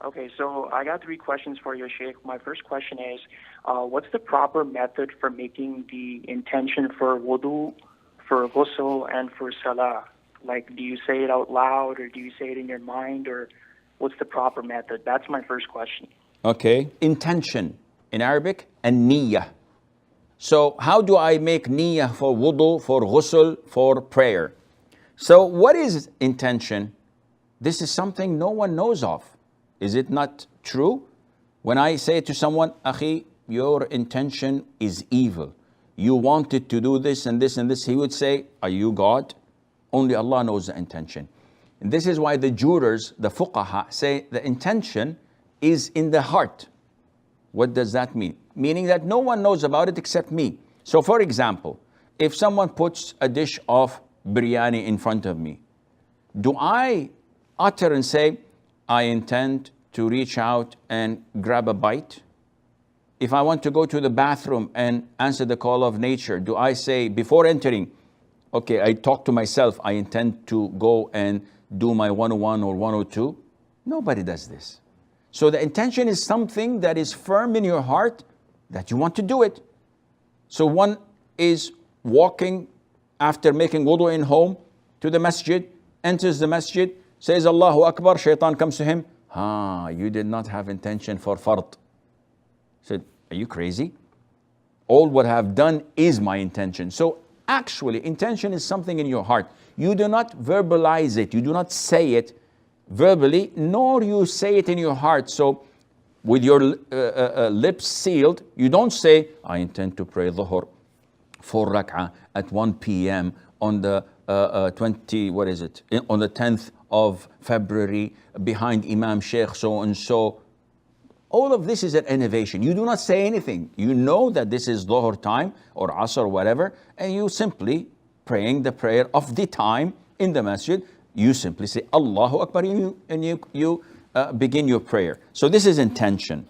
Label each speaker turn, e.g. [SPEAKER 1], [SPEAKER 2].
[SPEAKER 1] Okay, so I got three questions for you, Sheikh. My first question is, what's the proper method for making the intention for wudu, for ghusl, and for salah? Like, do you say it out loud, or do you say it in your mind, or what's the proper method? That's my first question.
[SPEAKER 2] Okay, intention in Arabic and niyyah. So how do I make niyyah for wudu, for ghusl, for prayer? So what is intention? This is something no one knows of. Is it not true? When I say to someone, Akhi, your intention is evil. You wanted to do this and this and this. He would say, are you God? Only Allah knows the intention. And this is why the jurors, the fuqaha, say the intention is in the heart. What does that mean? Meaning that no one knows about it except me. So for example, if someone puts a dish of biryani in front of me, do I utter and say, I intend to reach out and grab a bite? If I want to go to the bathroom and answer the call of nature, do I say before entering, okay, I talk to myself, I intend to go and do my 101 or 102? Nobody does this. So the intention is something that is firm in your heart that you want to do it. So one is walking after making wudu in home to the masjid, enters the masjid, says Allahu Akbar, shaitan comes to him. You did not have intention for fard. Said, are you crazy? All what I have done is my intention. So actually, intention is something in your heart. You do not verbalize it. You do not say it verbally, nor you say it in your heart. So with your lips sealed, you don't say, I intend to pray dhuhr 4 rak'ah at 1 p.m. on the on the 10th of February behind Imam Sheikh so and so. All of this is an innovation. You do not say anything. You know that this is dhuhr time or asr or whatever, and you simply praying the prayer of the time in the masjid. You simply say Allahu Akbar and you begin your prayer. So this is intention.